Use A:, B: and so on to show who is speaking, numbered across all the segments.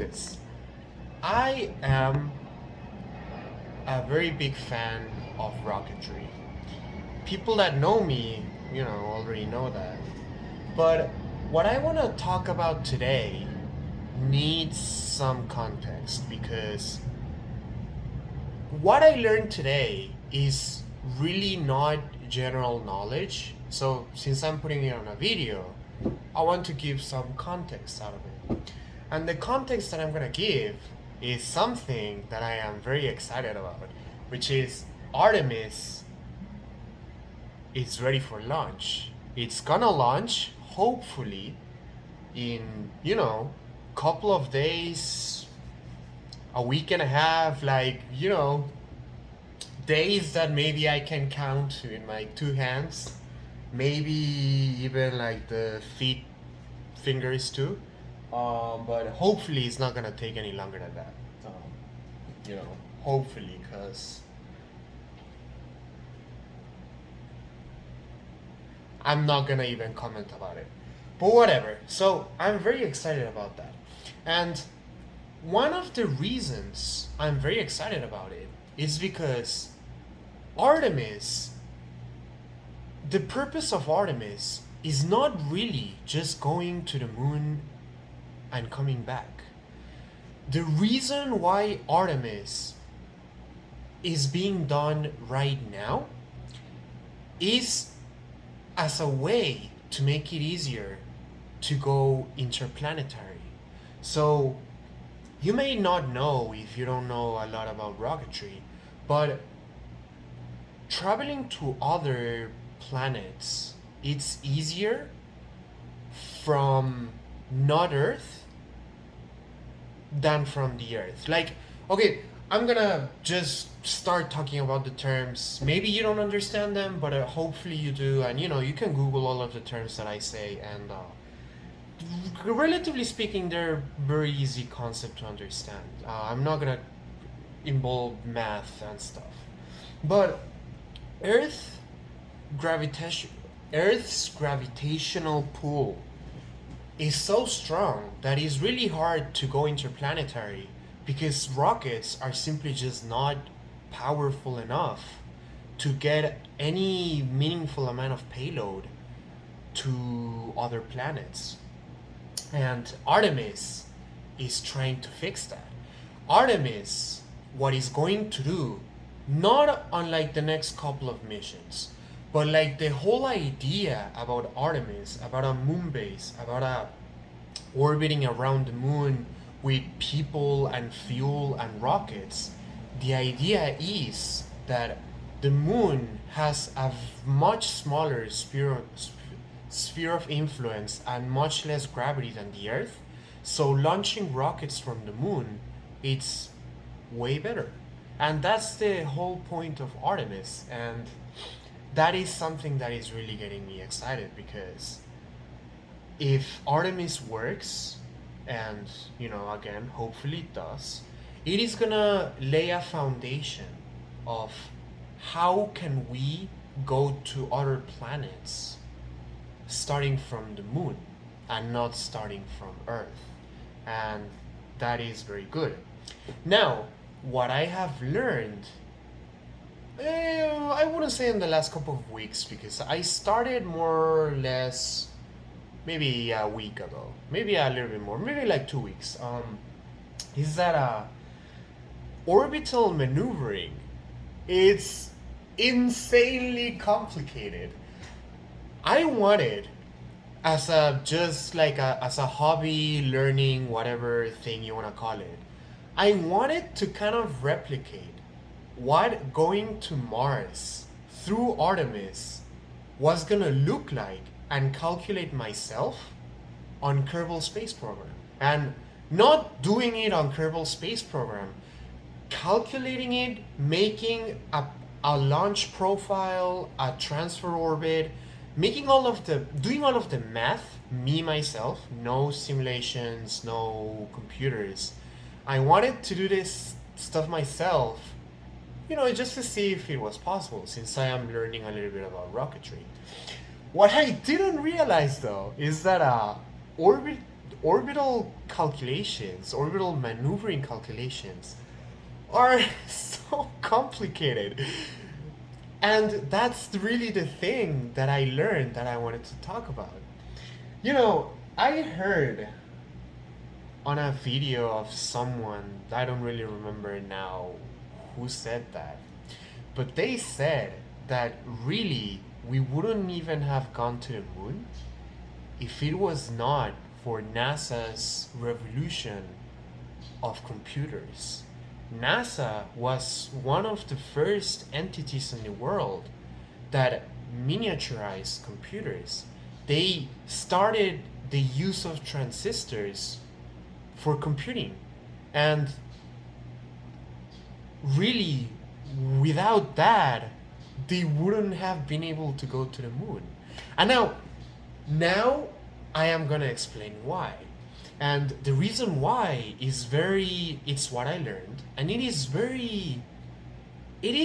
A: this. I am a very big fan of rocketry. People that know me, already know that. But what I want to talk about today needs some context because what I learned today is really not general knowledge. So, since I'm putting it on a video, I want to give some context out of it. And the context that I'm going to give is something that I am very excited about, which is Artemis is ready for launch. It's gonna launch, hopefully, in, couple of days, a week and a half, days that maybe I can count in my two hands, maybe even like the feet fingers too. But hopefully it's not gonna take any longer than that. Hopefully, because I'm not gonna even comment about it. But whatever. So I'm very excited about that. And one of the reasons I'm very excited about it is because Artemis, the purpose of Artemis is not really just going to the moon and coming back. The reason why Artemis is being done right now is as a way to make it easier to go interplanetary. So you may not know if you don't know a lot about rocketry, but traveling to other planets, it's easier from not Earth than from the Earth. Like, okay, I'm gonna just start talking about the terms. Maybe you don't understand them, but hopefully you do. And you can Google all of the terms that I say. And relatively speaking, they're very easy concept to understand. I'm not gonna involve math and stuff. But Earth gravitation, Earth's gravitational pull is so strong that it's really hard to go interplanetary because rockets are simply just not powerful enough to get any meaningful amount of payload to other planets. And Artemis is trying to fix that. Artemis, what is going to do, not unlike the next couple of missions, but like the whole idea about Artemis, about a moon base, about a orbiting around the moon with people and fuel and rockets, the idea is that the moon has a much smaller sphere of influence and much less gravity than the Earth. So launching rockets from the moon, it's way better. And that's the whole point of Artemis. And that is something that is really getting me excited because if Artemis works, and again, hopefully it does, it is gonna lay a foundation of how can we go to other planets starting from the moon and not starting from Earth. And that is very good. Now, what I have learned, I wouldn't say in the last couple of weeks because I started more or less maybe a week ago, maybe a little bit more, maybe like 2 weeks, is that orbital maneuvering, it's insanely complicated. I wanted as a hobby, learning, whatever thing you want to call it, I wanted to kind of replicate what going to Mars through Artemis was gonna look like and calculate myself on Kerbal Space Program. And not doing it on Kerbal Space Program, calculating it, making a launch profile, a transfer orbit, doing all of the math, me myself, no simulations, no computers. I wanted to do this stuff myself, just to see if it was possible, since I am learning a little bit about rocketry. What I didn't realize though is that orbital calculations, orbital maneuvering calculations are so complicated. And that's really the thing that I learned that I wanted to talk about. You know, I heard on a video of someone, I don't really remember now who said that, but they said that really we wouldn't even have gone to the moon if it was not for NASA's revolution of computers. NASA was one of the first entities in the world that miniaturized computers. They started the use of transistors for computing. And really, without that, they wouldn't have been able to go to the moon. And now I am gonna explain why. And the reason why is it's what I learned, and it is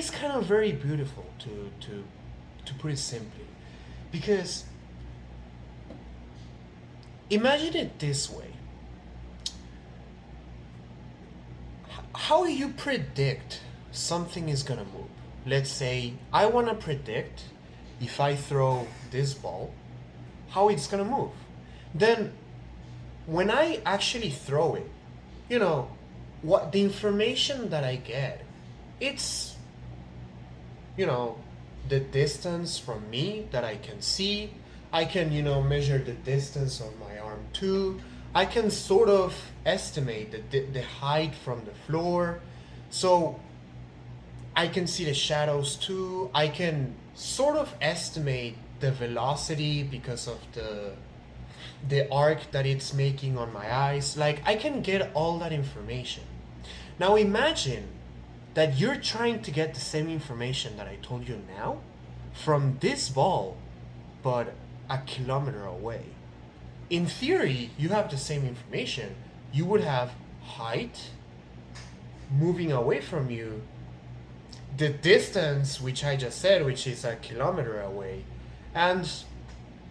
A: kind of very beautiful to put it simply. Because imagine it this way. How you predict something is gonna move? Let's say I wanna predict if I throw this ball, how it's gonna move. Then when I actually throw it, you know, what the information that I get, it's, you know, the distance from me that I can see. I can, measure the distance of my arm too. I can sort of estimate the height from the floor. So I can see the shadows too. I can sort of estimate the velocity because of the arc that it's making on my eyes. Like, I can get all that information. Now imagine that you're trying to get the same information that I told you now from this ball, but a kilometer away. In theory, you have the same information. You would have height moving away from you, the distance, which I just said, which is a kilometer away, and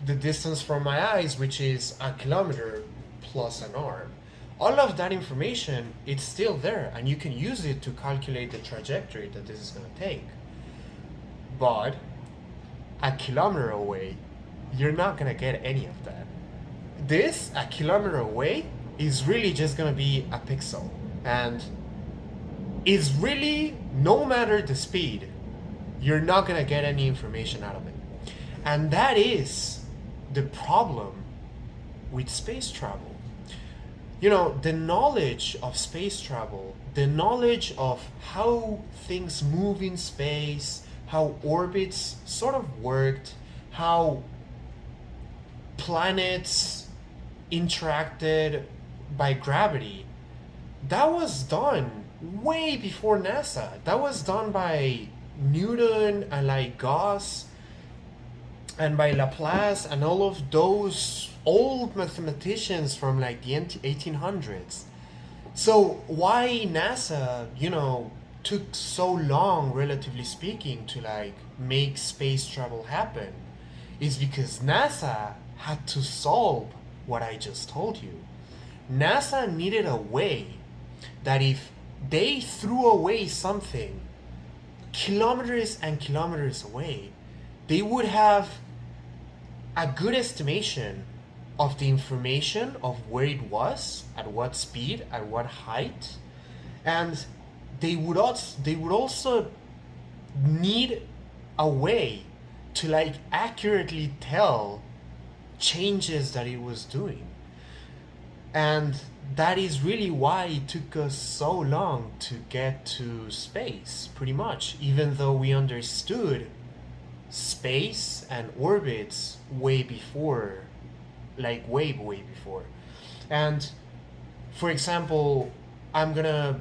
A: the distance from my eyes, which is a kilometer plus an arm. All of that information, it's still there, and you can use it to calculate the trajectory that this is going to take. But a kilometer away, you're not going to get any of that. This, a kilometer away, is really just going to be a pixel. And is really, no matter the speed, you're not going to get any information out of it. And that is the problem with space travel. The knowledge of space travel, the knowledge of how things move in space, how orbits sort of worked, how planets interacted by gravity, that was done way before NASA. That was done by Newton and like Gauss and by Laplace and all of those old mathematicians from like the 1800s. So why NASA, took so long, relatively speaking, to like make space travel happen is because NASA had to solve what I just told you. NASA needed a way that if they threw away something kilometers and kilometers away, they would have a good estimation of the information of where it was, at what speed, at what height, and they would also need a way to like accurately tell changes that it was doing. And that is really why it took us so long to get to space, pretty much, even though we understood space and orbits way before, like way before. And for example, I'm gonna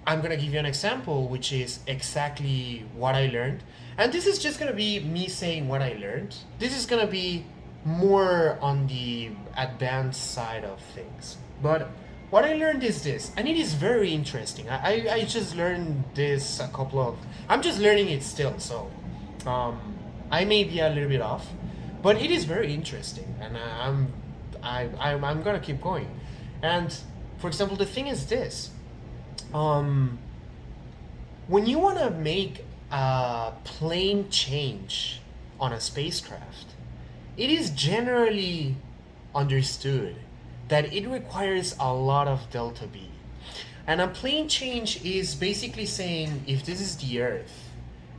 A: give you an example which is exactly what I learned, and this is just gonna be me saying what I learned. This is gonna be more on the advanced side of things, but what I learned is this, and it is very interesting. I just learned this I'm just learning it still, so I may be a little bit off, but it is very interesting, and I'm gonna keep going. And for example, the thing is this. Um, when you want to make a plane change on a spacecraft, it is generally understood that it requires a lot of delta V. And a plane change is basically saying if this is the Earth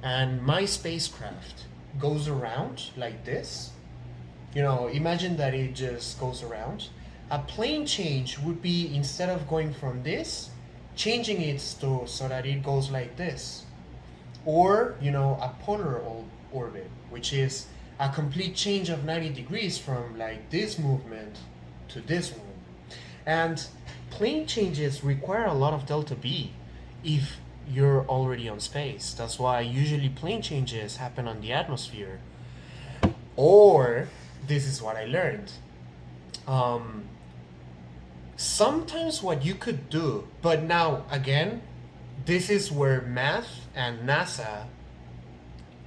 A: and my spacecraft goes around like this, imagine that it just goes around. A plane change would be, instead of going from this, changing it so that it goes like this. Or, a polar orbit, which is a complete change of 90 degrees from like this movement to this one. And plane changes require a lot of delta V if you're already on space. That's why usually plane changes happen on the atmosphere. Or, this is what I learned. Sometimes what you could do, but now again, this is where math and NASA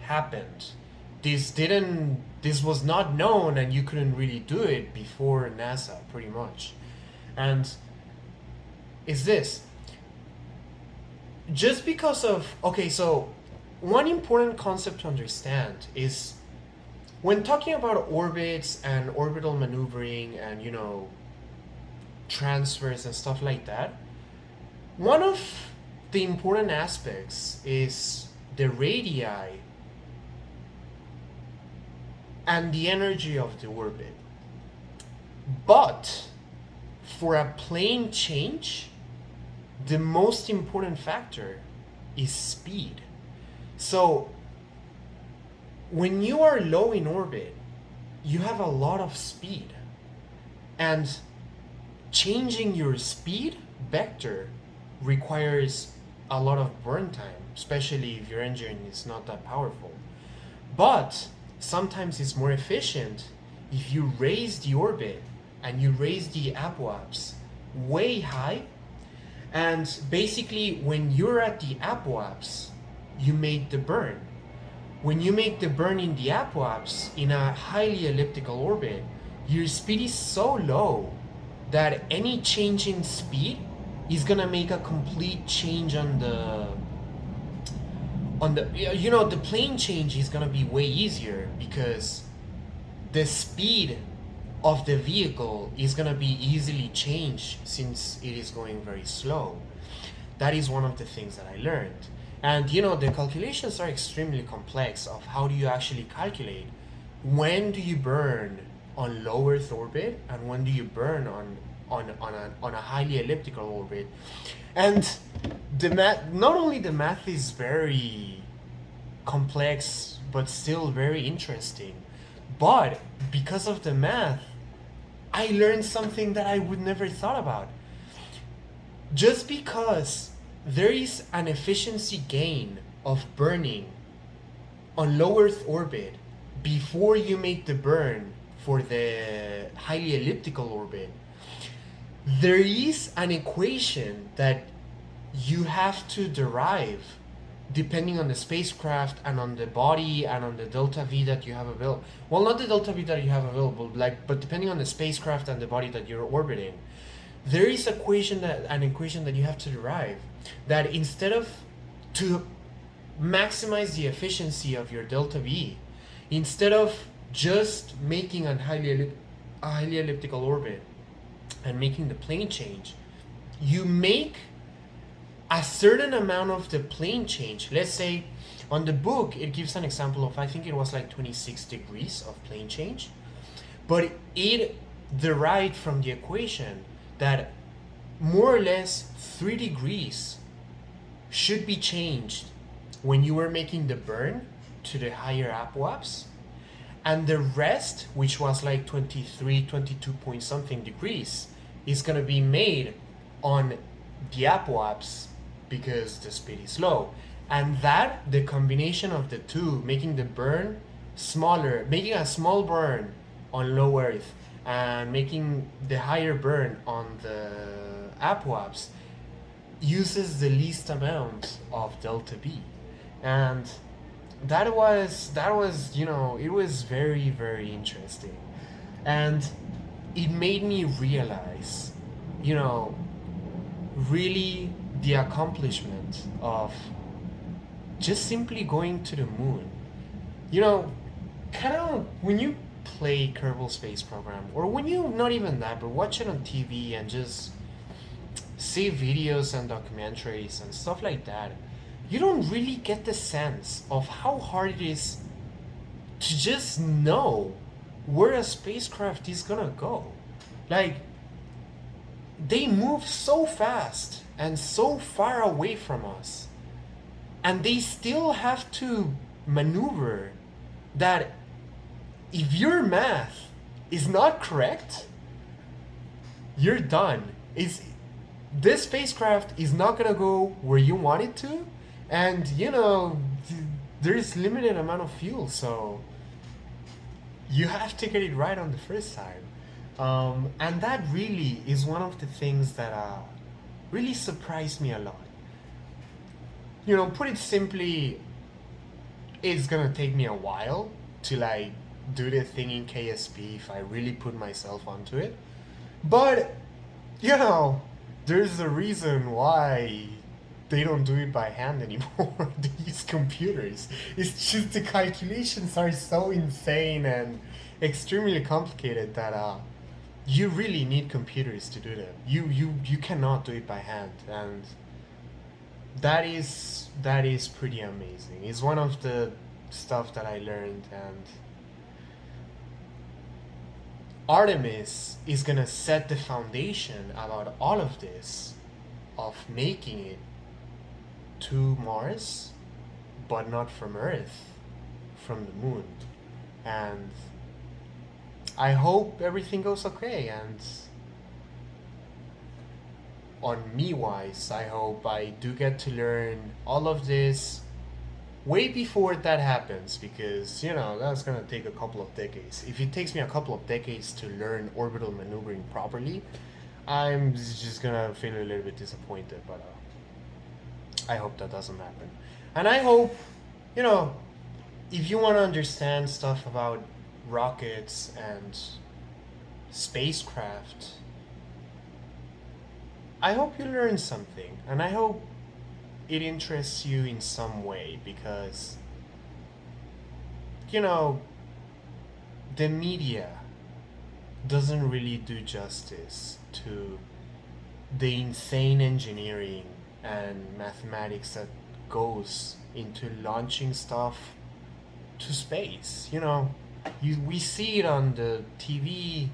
A: happened. This was not known, and you couldn't really do it before NASA, pretty much. And is this just because of, okay, so one important concept to understand is when talking about orbits and orbital maneuvering and transfers and stuff like that, one of the important aspects is the radii and the energy of the orbit. But for a plane change, the most important factor is speed. So when you are low in orbit, you have a lot of speed. And changing your speed vector requires a lot of burn time, especially if your engine is not that powerful. But sometimes it's more efficient if you raise the orbit and you raise the apoapse way high. And basically, when you're at the apoapse, you make the burn. When you make the burn in the apoapse in a highly elliptical orbit, your speed is so low that any change in speed is gonna make a complete change on the the plane change is gonna be way easier because the speed of the vehicle is gonna be easily changed since it is going very slow. That is one of the things that I learned. And the calculations are extremely complex of how do you actually calculate when do you burn on low Earth orbit and when do you burn on a highly elliptical orbit. And the math, not only the math is very complex but still very interesting, but because of the math I learned something that I would never thought about. Just because there is an efficiency gain of burning on low Earth orbit before you make the burn for the highly elliptical orbit, there is an equation that you have to derive depending on the spacecraft and on the body and on the delta V that you have available. Well, not the delta V that you have available, but depending on the spacecraft and the body that you're orbiting, there is an equation that you have to derive that instead of to maximize the efficiency of your delta V, instead of just making a highly elliptical orbit and making the plane change, you make a certain amount of the plane change. Let's say on the book it gives an example of, I think it was like 26 degrees of plane change, but it derived from the equation that more or less 3 degrees should be changed when you were making the burn to the higher apoapse, and the rest, which was like 23, 22 point something degrees, is going to be made on the apoapse because the speed is low. And that, the combination of the two, making the burn smaller, making a small burn on low Earth and making the higher burn on the apoapse, uses the least amount of delta V. And that was it was very, very interesting. And it made me realize you know, really the accomplishment of just simply going to the moon. You know, kind of when you play Kerbal Space Program, or when you not even that, but watch it on TV and just see videos and documentaries and stuff like that, you don't really get the sense of how hard it is to just know where a spacecraft is gonna go. Like, they move so fast and so far away from us, and they still have to maneuver that if your math is not correct, you're done. Is this spacecraft is not gonna go where you want it to, and there's limited amount of fuel, so you have to get it right on the first time. And that really is one of the things that really surprised me a lot. Put it simply, it's gonna take me a while to like do the thing in KSP if I really put myself onto it. But there's a reason why they don't do it by hand anymore. They use computers. It's just the calculations are so insane and extremely complicated that you really need computers to do them. You cannot do it by hand, and that is pretty amazing. It's one of the stuff that I learned, and Artemis is gonna set the foundation about all of this, of making it to Mars, but not from Earth, from the moon. And I hope everything goes okay, and on me wise, I hope I do get to learn all of this way before that happens, because that's gonna take a couple of decades. If it takes me a couple of decades to learn orbital maneuvering properly, I'm just gonna feel a little bit disappointed, but I hope that doesn't happen. And I hope, if you want to understand stuff about rockets and spacecraft, I hope you learn something, and I hope it interests you in some way, because the media doesn't really do justice to the insane engineering and mathematics that goes into launching stuff to space. We see it on the TV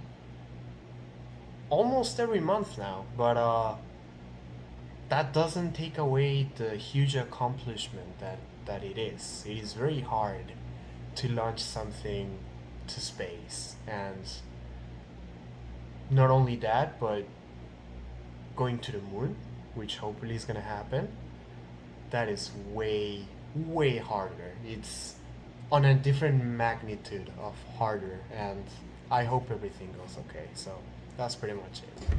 A: almost every month now, but that doesn't take away the huge accomplishment that it is. It is very hard to launch something to space, and not only that, but going to the moon, which hopefully is gonna happen, that is way, way harder. It's on a different magnitude of harder, and I hope everything goes okay. So that's pretty much it.